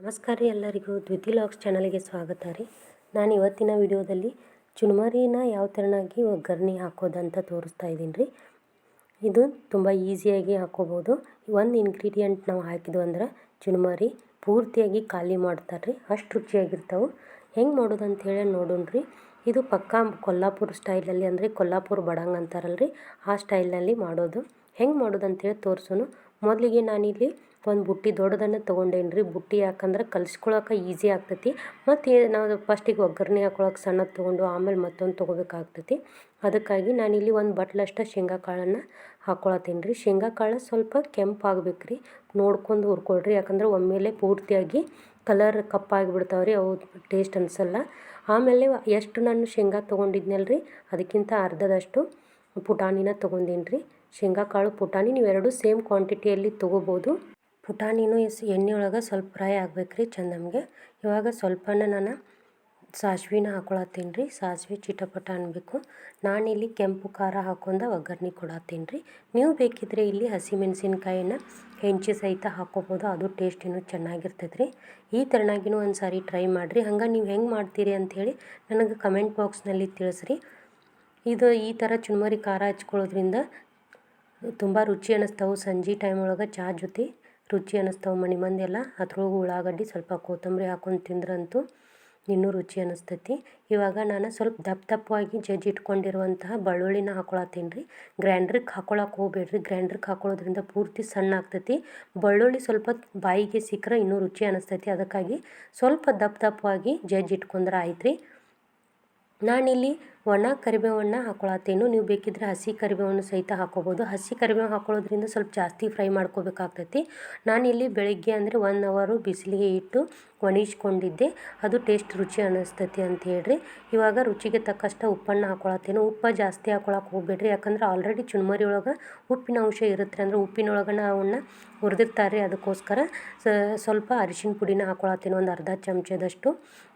ನಮಸ್ಕಾರ ರೀ ಎಲ್ಲರಿಗೂ ದ್ವಿತಿ ಲಾಗ್ಸ್ ಚಾನಲ್ಗೆ ಸ್ವಾಗತ ರೀ. ನಾನು ಇವತ್ತಿನ ವಿಡಿಯೋದಲ್ಲಿ ಚುರುಮರಿನ ಯಾವ ಥರನಾಗಿ ಒಗ್ಗರಣೆ ಹಾಕೋದಂತ ತೋರಿಸ್ತಾ ಇದ್ದೀನಿ ರೀ. ಇದು ತುಂಬ ಈಸಿಯಾಗಿ ಹಾಕೋಬೋದು. ಒಂದು ಇಂಗ್ರೀಡಿಯೆಂಟ್ ನಾವು ಹಾಕಿದ್ವು ಅಂದ್ರೆ ಚುರುಮರಿ ಪೂರ್ತಿಯಾಗಿ ಖಾಲಿ ಮಾಡ್ತಾರೆ ರೀ, ಅಷ್ಟು ರುಚಿಯಾಗಿರ್ತಾವೆ. ಹೆಂಗೆ ಮಾಡೋದು ಅಂತೇಳಿ ನೋಡೋಣ ರೀ. ಇದು ಪಕ್ಕಾ ಕೊಲ್ಲಾಪುರ ಸ್ಟೈಲಲ್ಲಿ, ಅಂದರೆ ಕೊಲ್ಲಾಪುರ ಬಡಂಗ್ ಅಂತಾರಲ್ರಿ, ಆ ಸ್ಟೈಲ್ನಲ್ಲಿ ಮಾಡೋದು. ಹೆಂಗೆ ಮಾಡೋದು ಅಂತೇಳಿ ತೋರಿಸೋನು. ಮೊದಲಿಗೆ ನಾನಿಲ್ಲಿ ಒಂದು ಬುಟ್ಟಿ ದೊಡ್ಡದನ್ನು ತೊಗೊಂಡೇನಿ ರೀ. ಬುಟ್ಟಿ ಯಾಕಂದ್ರೆ ಕಲಿಸ್ಕೊಳಕ್ಕೆ ಈಸಿ ಆಗ್ತೈತಿ. ಮತ್ತು ನಾವು ಫಸ್ಟಿಗೆ ಒಗ್ಗರಣೆ ಹಾಕೊಳಕ್ಕೆ ಸಣ್ಣದು ತೊಗೊಂಡು ಆಮೇಲೆ ಮತ್ತೊಂದು ತೊಗೋಬೇಕಾಗ್ತೈತಿ. ಅದಕ್ಕಾಗಿ ನಾನಿಲ್ಲಿ ಒಂದು ಬಟ್ಲಷ್ಟು ಶೇಂಗಾ ಕಾಳನ್ನು ಹಾಕ್ಕೊಳತ್ತೀನಿ ರೀ. ಶೇಂಗಾ ಕಾಳು ಸ್ವಲ್ಪ ಕೆಂಪಾಗಬೇಕು ರೀ, ನೋಡ್ಕೊಂಡು ಹುರ್ಕೊಳ್ರಿ. ಯಾಕಂದ್ರೆ ಒಮ್ಮೆಲೆ ಪೂರ್ತಿಯಾಗಿ ಕಲರ್ ಕಪ್ಪಾಗಿಬಿಡ್ತಾವೆ ರೀ, ಅವು ಟೇಸ್ಟ್ ಅನಿಸಲ್ಲ. ಆಮೇಲೆ ಎಷ್ಟು ನಾನು ಶೇಂಗಾ ತೊಗೊಂಡಿದ್ನಲ್ಲ ರೀ, ಅದಕ್ಕಿಂತ ಅರ್ಧದಷ್ಟು ಪುಟಾಣಿನ ತೊಗೊಂಡೀನಿ ರೀ. ಶೇಂಗಾ ಕಾಳು ಪುಟಾಣಿ ನೀವು ಎರಡೂ ಸೇಮ್ ಕ್ವಾಂಟಿಟಿಯಲ್ಲಿ ತೊಗೋಬೋದು. ಪುಟಾಣಿನೂ ಎಣ್ಣೆ ಒಳಗೆ ಸ್ವಲ್ಪ ಫ್ರೈ ಆಗ್ಬೇಕು ರೀ ಚಂದಮ್ಗೆ. ಇವಾಗ ಸ್ವಲ್ಪನ ನಾನು ಸಾಸ್ವೆನ ಹಾಕೊಳತ್ತೀನಿ ರೀ. ಸಾಸಿವೆ ಚಿಟಪಟ ಅನ್ಬೇಕು. ನಾನಿಲ್ಲಿ ಕೆಂಪು ಖಾರ ಹಾಕೊಂಡು ಒಗ್ಗರಣೆ ಕೊಡತ್ತೀನಿ ರೀ. ನೀವು ಬೇಕಿದ್ರೆ ಇಲ್ಲಿ ಹಸಿಮೆಣಸಿನ್ಕಾಯಿನ ಹೆಂಚಿ ಸಹಿತ ಹಾಕ್ಕೋಬೋದು, ಅದು ಟೇಸ್ಟ್ ಇನ್ನೂ ಚೆನ್ನಾಗಿರ್ತೈತೆ ರೀ. ಈ ಥರನಾಗಿನೂ ಒಂದು ಸಾರಿ ಟ್ರೈ ಮಾಡಿರಿ. ಹಂಗೆ ನೀವು ಹೆಂಗೆ ಮಾಡ್ತೀರಿ ಅಂಥೇಳಿ ನನಗೆ ಕಮೆಂಟ್ ಬಾಕ್ಸ್ನಲ್ಲಿ ತಿಳಿಸ್ರಿ. ಇದು ಈ ಥರ ಚುರುಮರಿ ಖಾರ ಹಚ್ಕೊಳ್ಳೋದ್ರಿಂದ ತುಂಬ ರುಚಿ ಅನ್ನಿಸ್ತಾವೆ. ಸಂಜೆ ಟೈಮ್ ಒಳಗೆ ಚಹಾ ಜೊತೆ ರುಚಿ ಅನ್ನಿಸ್ತಾವೆ ಮನೆ ಮಂದಿಯೆಲ್ಲ. ಅದ್ರೊಳಗೆ ಉಳ್ಳಾಗಡ್ಡಿ ಸ್ವಲ್ಪ ಕೊತ್ತಂಬರಿ ಹಾಕೊಂಡು ತಿಂದ್ರಂತೂ ಇನ್ನೂ ರುಚಿ ಅನ್ನಿಸ್ತೈತಿ. ಇವಾಗ ನಾನು ಸ್ವಲ್ಪ ದಪ್ಪವಾಗಿ ಜಜ್ಜಿಟ್ಕೊಂಡಿರುವಂತಹ ಬೆಳ್ಳುಳ್ಳಿನ ಹಾಕೊಳತ್ತೀನಿ ರೀ. ಗ್ರೈಂಡ್ರಿಗೆ ಹಾಕೊಳಕ್ಕೆ ಹೋಗ್ಬೇಡ್ರಿ. ಗ್ರೈಂಡ್ರಿಗೆ ಹಾಕೊಳ್ಳೋದ್ರಿಂದ ಪೂರ್ತಿ ಸಣ್ಣ ಆಗ್ತೈತಿ. ಬೆಳ್ಳುಳ್ಳಿ ಸ್ವಲ್ಪ ಬಾಯಿಗೆ ಸಿಕ್ಕರೆ ಇನ್ನೂ ರುಚಿ ಅನ್ನಿಸ್ತೈತಿ. ಅದಕ್ಕಾಗಿ ಸ್ವಲ್ಪ ದಪ್ಪವಾಗಿ ಜಜ್ಜಿಟ್ಕೊಂಡ್ರೆ ಆಯ್ತು ರೀ. ನಾನಿಲ್ಲಿ ಒಣ ಕರಿಬೇವನ್ನು ಹಾಕೊಳತ್ತೇನು. ನೀವು ಬೇಕಿದ್ರೆ ಹಸಿ ಕರಿಬೇವನ್ನು ಸಹಿತ ಹಾಕೋಬೋದು. ಹಸಿ ಕರಿಬೇವು ಹಾಕೊಳ್ಳೋದ್ರಿಂದ ಸ್ವಲ್ಪ ಜಾಸ್ತಿ ಫ್ರೈ ಮಾಡ್ಕೋಬೇಕಾಗ್ತೈತಿ. ನಾನಿಲ್ಲಿ ಬೆಳಗ್ಗೆ ಅಂದರೆ 1 ಅವರು ಬಿಸಿಲಿಗೆ ಇಟ್ಟು ಒಣಗಿಸ್ಕೊಂಡಿದ್ದೆ, ಅದು ಟೇಸ್ಟ್ ರುಚಿ ಅನ್ನಿಸ್ತೈತಿ ಅಂತ ಹೇಳ್ರಿ. ಇವಾಗ ರುಚಿಗೆ ತಕ್ಕಷ್ಟು ಉಪ್ಪನ್ನು ಹಾಕೊಳತ್ತೇನು. ಉಪ್ಪು ಜಾಸ್ತಿ ಹಾಕೊಳಕ್ಕೆ ಹೋಗ್ಬೇಡ್ರಿ, ಯಾಕಂದ್ರೆ ಆಲ್ರೆಡಿ ಚುರುಮರಿ ಒಳಗೆ ಉಪ್ಪಿನ ಅಂಶ ಇರುತ್ತೆ. ಅಂದರೆ ಉಪ್ಪಿನೊಳಗೆ ಅವನ್ನ ಹುರಿದಿರ್ತಾರೆ. ಅದಕ್ಕೋಸ್ಕರ ಸ್ವಲ್ಪ ಅರಿಶಿನ ಪುಡಿನ ಹಾಕೊಳತ್ತೇನೆ, ಒಂದು ಅರ್ಧ ಚಮಚದಷ್ಟು.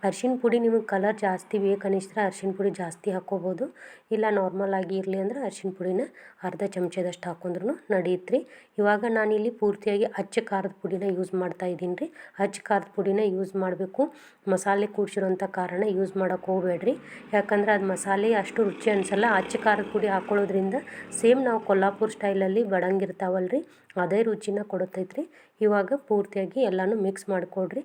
ಅರಿಶಿನ ಪುಡಿ ನಿಮಗೆ ಕಲರ್ ಜಾಸ್ತಿ ಬೇಕನ್ನಿಸಿದ್ರೆ ಅರಿಶಿನ ಪುಡಿ ಜಾಸ್ತಿ ಹಾಕ್ಕೋಬೋದು. ಇಲ್ಲ ನಾರ್ಮಲ್ ಆಗಿ ಇರಲಿ ಅಂದ್ರೆ ಅರಿಶಿನ ಪುಡಿನ ಅರ್ಧ ಚಮಚದಷ್ಟು ಹಾಕೊಂಡ್ರು ನಡೆಯುತ್ತೆ. ಇವಾಗ ನಾನಿಲ್ಲಿ ಪೂರ್ತಿಯಾಗಿ ಅಚ್ಚ ಖಾರದ ಪುಡಿನ ಯೂಸ್ ಮಾಡ್ತಾ ಇದ್ದೀನಿ ರೀ. ಅಚ್ಚ ಖಾರದ ಪುಡಿನ ಯೂಸ್ ಮಾಡಬೇಕು. ಮಸಾಲೆ ಕೂಡಿಸಿರೋಂಥ ಕಾರಣ ಯೂಸ್ ಮಾಡೋಕ್ಕೆ ಹೋಗಬೇಡ್ರಿ, ಯಾಕಂದ್ರೆ ಅದು ಮಸಾಲೆ ಅಷ್ಟು ರುಚಿ ಅನಿಸಲ್ಲ. ಅಚ್ಚ ಖಾರದ ಪುಡಿ ಹಾಕೊಳ್ಳೋದ್ರಿಂದ ಸೇಮ್ ನಾವು ಕೊಲ್ಲಾಪುರ ಸ್ಟೈಲಲ್ಲಿ ಬಡಂಗಿರ್ತಾವಲ್ರಿ, ಅದೇ ರುಚಿನ ಕೊಡುತ್ತೈತ್ರಿ. ಇವಾಗ ಪೂರ್ತಿಯಾಗಿ ಎಲ್ಲನೂ ಮಿಕ್ಸ್ ಮಾಡಿಕೊಡ್ರಿ.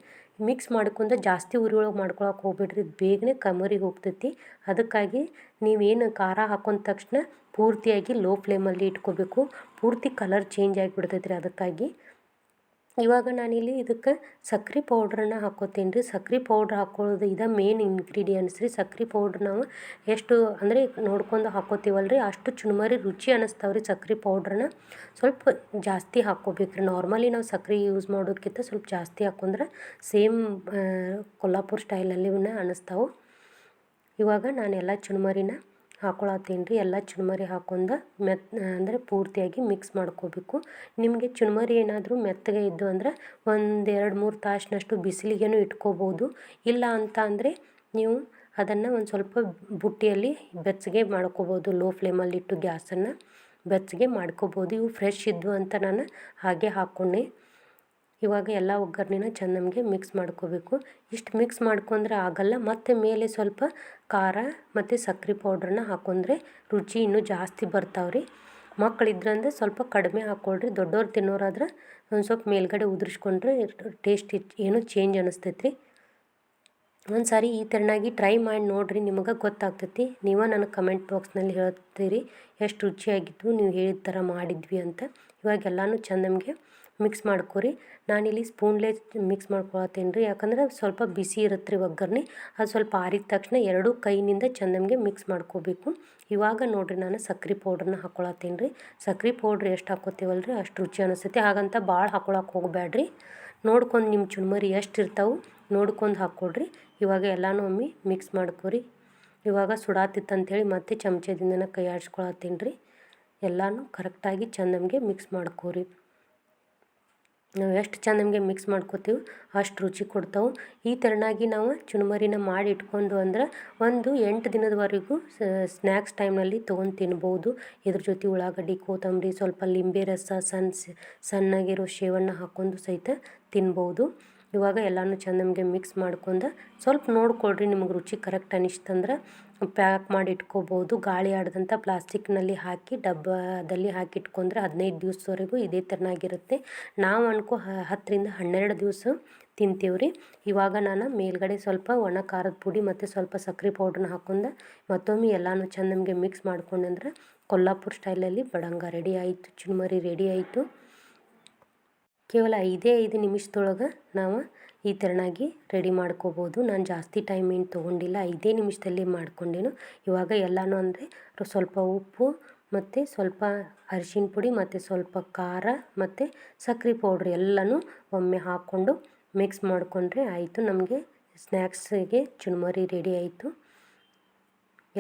ಮಿಕ್ಸ್ ಮಾಡ್ಕೊಂಡು ಜಾಸ್ತಿ ಉರಿ ಒಳಗೆ ಮಾಡ್ಕೊಳಕ್ಕೆ ಹೋಗ್ಬೇಡ್ರಿ, ಬೇಗನೆ ಕಮರಿಗೆ ಹೋಗ್ತೈತಿ. ಅದಕ್ಕಾಗಿ ನೀವೇನು ಖಾರ ಹಾಕೊಂಡ ತಕ್ಷಣ ಪೂರ್ತಿಯಾಗಿ ಲೋ ಫ್ಲೇಮಲ್ಲಿ ಇಟ್ಕೋಬೇಕು. ಪೂರ್ತಿ ಕಲರ್ ಚೇಂಜ್ ಆಗಿಬಿಡ್ತೈತೆ ರೀ. ಅದಕ್ಕಾಗಿ ಇವಾಗ ನಾನಿಲ್ಲಿ ಇದಕ್ಕೆ ಸಕ್ರೆ ಪೌಡ್ರನ್ನ ಹಾಕ್ಕೋತೀನಿ ರೀ. ಸಕ್ರೆ ಪೌಡ್ರ್ ಹಾಕ್ಕೊಳ್ಳೋದು ಇದು ಮೇನ್ ಇಂಗ್ರೀಡಿಯೆಂಟ್ಸ್ ರೀ. ಸಕ್ರೆ ಪೌಡ್ರ್ ನಾವು ಎಷ್ಟು ಅಂದರೆ ನೋಡ್ಕೊಂಡು ಹಾಕ್ಕೋತೀವಲ್ಲ ರೀ, ಅಷ್ಟು ಚುರುಮರಿ ರುಚಿ ಅನ್ನಿಸ್ತಾವೆ ರೀ. ಸಕ್ರೆ ಪೌಡ್ರನ್ನ ಸ್ವಲ್ಪ ಜಾಸ್ತಿ ಹಾಕ್ಕೋಬೇಕು ರೀ. ನಾರ್ಮಲಿ ನಾವು ಸಕ್ರೆ ಯೂಸ್ ಮಾಡೋದಕ್ಕಿಂತ ಸ್ವಲ್ಪ ಜಾಸ್ತಿ ಹಾಕ್ಕೊಂಡ್ರೆ ಸೇಮ್ ಕೊಲ್ಲಾಪುರ ಸ್ಟೈಲಲ್ಲಿ ಅನ್ನಿಸ್ತಾವೆ. ಇವಾಗ ನಾನು ಎಲ್ಲ ಚುರುಮರಿನ ಹಾಕೊಳತ್ತೀನಿ ರೀ. ಎಲ್ಲ ಚುರುಮರಿ ಹಾಕೊಂಡು ಅಂದರೆ ಪೂರ್ತಿಯಾಗಿ ಮಿಕ್ಸ್ ಮಾಡ್ಕೋಬೇಕು. ನಿಮಗೆ ಚುರುಮರಿ ಏನಾದರೂ ಮೆತ್ತಗೆ ಇದ್ದು ಅಂದ್ರೆ 1-2-3 ತಾಸಿನಷ್ಟು ಬಿಸಿಲಿಗೇನು ಇಟ್ಕೋಬೋದು. ಇಲ್ಲ ಅಂತ ಅಂದರೆ ನೀವು ಅದನ್ನು ಒಂದು ಸ್ವಲ್ಪ ಬುಟ್ಟಿಯಲ್ಲಿ ಬೆಚ್ಚಗೆ ಮಾಡ್ಕೋಬೋದು. ಲೋ ಫ್ಲೇಮಲ್ಲಿ ಇಟ್ಟು ಗ್ಯಾಸನ್ನು ಬೆಚ್ಚಗೆ ಮಾಡ್ಕೋಬೋದು. ಇವು ಫ್ರೆಶ್ ಇದ್ವು ಅಂತ ನಾನು ಹಾಗೆ ಹಾಕ್ಕೊಂಡೆ. ಇವಾಗ ಎಲ್ಲ ಒಗ್ಗರಣೆನ ನಮಗೆ ಮಿಕ್ಸ್ ಮಾಡ್ಕೋಬೇಕು. ಇಷ್ಟು ಮಿಕ್ಸ್ ಮಾಡ್ಕೊಂಡ್ರೆ ಆಗಲ್ಲ, ಮತ್ತು ಮೇಲೆ ಸ್ವಲ್ಪ ಖಾರ ಮತ್ತು ಸಕ್ರೆ ಪೌಡ್ರನ್ನ ಹಾಕೊಂಡ್ರೆ ರುಚಿ ಇನ್ನೂ ಜಾಸ್ತಿ ಬರ್ತಾವ್ರಿ. ಮಕ್ಕಳಿದ್ರಂದ್ರೆ ಸ್ವಲ್ಪ ಕಡಿಮೆ ಹಾಕ್ಕೊಳ್ರಿ. ದೊಡ್ಡವ್ರು ತಿನ್ನೋರಾದ್ರೆ ಒಂದು ಸ್ವಲ್ಪ ಮೇಲ್ಗಡೆ ಉದುರಿಸ್ಕೊಂಡ್ರೆ ಟೇಸ್ಟ್ ಏನೋ ಚೇಂಜ್ ಅನ್ನಿಸ್ತೈತ್ರಿ. ಒಂದು ಸಾರಿ ಈ ಥರನಾಗಿ ಟ್ರೈ ಮಾಡಿ ನೋಡಿರಿ, ನಿಮಗೆ ಗೊತ್ತಾಗ್ತೈತಿ. ನೀವು ನನಗೆ ಕಮೆಂಟ್ ಬಾಕ್ಸ್ನಲ್ಲಿ ಹೇಳ್ತೀರಿ ಎಷ್ಟು ರುಚಿಯಾಗಿತ್ತು, ನೀವು ಹೇಳಿದ ಥರ ಮಾಡಿದ್ವಿ ಅಂತ. ಇವಾಗ ಎಲ್ಲನೂ ನಮಗೆ ಮಿಕ್ಸ್ ಮಾಡ್ಕೊರಿ. ನಾನಿಲ್ಲಿ ಸ್ಪೂನ್ಲೇ ಮಿಕ್ಸ್ ಮಾಡ್ಕೊಳತ್ತೀನಿ ರೀ, ಯಾಕಂದ್ರೆ ಸ್ವಲ್ಪ ಬಿಸಿ ಇರುತ್ತೆ ರೀ ಒಗ್ಗರಣೆ. ಅದು ಸ್ವಲ್ಪ ಆರಿದ ತಕ್ಷಣ ಎರಡೂ ಕೈನಿಂದ ನಮಗೆ ಮಿಕ್ಸ್ ಮಾಡ್ಕೋಬೇಕು. ಇವಾಗ ನೋಡಿರಿ ನಾನು ಸಕ್ರೆ ಪೌಡ್ರನ್ನ ಹಾಕ್ಕೊಳತ್ತೀನಿ ರೀ. ಸಕ್ರೆ ಪೌಡ್ರ್ ಎಷ್ಟು ಹಾಕ್ಕೋತೀವಲ್ಲ ರೀ ಅಷ್ಟು ರುಚಿ ಅನಿಸ್ತೈತಿ. ಹಾಗಂತ ಭಾಳ ಹಾಕ್ಕೊಳಕ್ಕೆ ಹೋಗಬೇಡ್ರಿ. ನೋಡ್ಕೊಂಡು ನಿಮ್ಮ ಚುರುಮರಿ ಎಷ್ಟು ಇರ್ತಾವೆ ನೋಡ್ಕೊಂಡು ಹಾಕ್ಕೊಡ್ರಿ. ಇವಾಗ ಎಲ್ಲನೂ ಒಮ್ಮೆ ಮಿಕ್ಸ್ ಮಾಡ್ಕೊರಿ. ಇವಾಗ ಸುಡಾತಿತ್ತು ಅಂಥೇಳಿ ಮತ್ತೆ ಚಮಚದಿಂದ ಕೈ ಆಡಿಸ್ಕೊಳತ್ತೀನಿ ರೀ. ಎಲ್ಲನೂ ಕರೆಕ್ಟಾಗಿ ನಮಗೆ ಮಿಕ್ಸ್ ಮಾಡ್ಕೊರಿ. ನಾವು ಎಷ್ಟು ನಮಗೆ ಮಿಕ್ಸ್ ಮಾಡ್ಕೋತೀವಿ ಅಷ್ಟು ರುಚಿ ಕೊಡ್ತಾವೆ. ಈ ಥರನಾಗಿ ನಾವು ಚುರುಮರಿನ ಮಾಡಿ ಇಟ್ಕೊಂಡು ಅಂದ್ರೆ ಒಂದು 8 ದಿನದವರೆಗೂ ಸ್ನ್ಯಾಕ್ಸ್ ಟೈಮ್ನಲ್ಲಿ ತೊಗೊಂಡು ತಿನ್ಬೋದು. ಇದ್ರ ಜೊತೆ ಉಳ್ಳಾಗಡ್ಡಿ, ಕೊತ್ತಂಬರಿ, ಸ್ವಲ್ಪ ಲಿಂಬೆ ರಸ, ಸಣ್ಣಗಿರೋ ಶೇವನ್ನ ಹಾಕ್ಕೊಂಡು ಸಹಿತ ತಿನ್ಬೋದು. ಇವಾಗ ಎಲ್ಲನೂ ಚೆಂದ ನಮಗೆ ಮಿಕ್ಸ್ ಮಾಡ್ಕೊಂಡು ಸ್ವಲ್ಪ ನೋಡ್ಕೊಳ್ರಿ, ನಿಮಗೆ ರುಚಿ ಕರೆಕ್ಟ್ ಅನಿಸ್ತಂದ್ರೆ ಪ್ಯಾಕ್ ಮಾಡಿ ಇಟ್ಕೋಬೋದು. ಗಾಳಿ ಆಡದಂಥ ಪ್ಲಾಸ್ಟಿಕ್ನಲ್ಲಿ ಹಾಕಿ ಡಬ್ಬದಲ್ಲಿ ಹಾಕಿ ಇಟ್ಕೊಂಡ್ರೆ 15 ದಿವಸದವರೆಗೂ ಇದೇ ಥರನಾಗಿರುತ್ತೆ. ನಾವು 10ರಿಂದ 12 ದಿವಸ ತಿಂತೀವಿ ರೀ. ಇವಾಗ ನಾನು ಮೇಲ್ಗಡೆ ಸ್ವಲ್ಪ ಒಣ ಖಾರದ ಪುಡಿ ಮತ್ತು ಸ್ವಲ್ಪ ಸಕ್ಕರೆ ಪೌಡ್ರನ್ನ ಹಾಕೊಂಡು ಮತ್ತೊಮ್ಮೆ ಎಲ್ಲನೂ ಚೆಂದ ನಮಗೆ ಮಿಕ್ಸ್ ಮಾಡ್ಕೊಂಡ್ರೆ ಕೊಲ್ಲಾಪುರ ಸ್ಟೈಲಲ್ಲಿ ಬಡಂಗ ರೆಡಿ ಆಯಿತು, ಚುರುಮುರಿ ರೆಡಿ ಆಯಿತು. ಕೇವಲ 5 ನಿಮಿಷದೊಳಗೆ ನಾವು ಈ ಥರನಾಗಿ ರೆಡಿ ಮಾಡ್ಕೋಬೋದು. ನಾನು ಜಾಸ್ತಿ ಟೈಮ್ ಏನು ತೊಗೊಂಡಿಲ್ಲ, 5 ನಿಮಿಷದಲ್ಲಿ ಮಾಡ್ಕೊಂಡೇನು. ಇವಾಗ ಎಲ್ಲನೂ ಅಂದರೆ ಸ್ವಲ್ಪ ಉಪ್ಪು ಮತ್ತು ಸ್ವಲ್ಪ ಅರಿಶಿನ ಪುಡಿ ಮತ್ತು ಸ್ವಲ್ಪ ಖಾರ ಮತ್ತು ಸಕ್ಕರೆ ಪೌಡ್ರ್ ಎಲ್ಲನೂ ಒಮ್ಮೆ ಹಾಕ್ಕೊಂಡು ಮಿಕ್ಸ್ ಮಾಡಿಕೊಂಡ್ರೆ ಆಯಿತು. ನಮಗೆ ಸ್ನ್ಯಾಕ್ಸಿಗೆ ಚುರುಮುರಿ ರೆಡಿ ಆಯಿತು.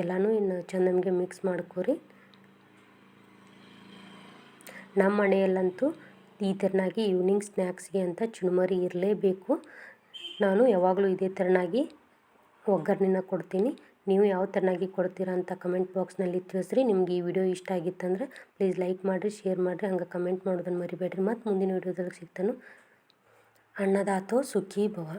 ಎಲ್ಲನೂ ಇನ್ನು ಚೆಂದ ನಮಗೆ ಮಿಕ್ಸ್ ಮಾಡ್ಕೊರಿ. ನಮ್ಮ ಮನೆಯಲ್ಲಂತೂ ಈ ಥರನಾಗಿ ಈವ್ನಿಂಗ್ ಸ್ನ್ಯಾಕ್ಸ್ಗೆ ಅಂತ ಚುರುಮುರಿ ಇರಲೇಬೇಕು. ನಾನು ಯಾವಾಗಲೂ ಇದೇ ಥರನಾಗಿ ಒಗ್ಗರಣೆನ ಕೊಡ್ತೀನಿ. ನೀವು ಯಾವ ಥರನಾಗಿ ಕೊಡ್ತೀರಾ ಅಂತ ಕಮೆಂಟ್ ಬಾಕ್ಸ್ನಲ್ಲಿ ತಿಳಿಸ್ರಿ. ನಿಮ್ಗೆ ಈ ವಿಡಿಯೋ ಇಷ್ಟ ಆಗಿತ್ತಂದ್ರೆ ಪ್ಲೀಸ್ ಲೈಕ್ ಮಾಡಿರಿ, ಶೇರ್ ಮಾಡಿರಿ, ಹಂಗೆ ಕಮೆಂಟ್ ಮಾಡೋದನ್ನು ಮರಿಬೇಡ್ರಿ. ಮತ್ತು ಮುಂದಿನ ವಿಡಿಯೋದಲ್ಲಿ ಸಿಗ್ತಾನು. ಅನ್ನದಾತೋ ಸುಖೀ ಭವ.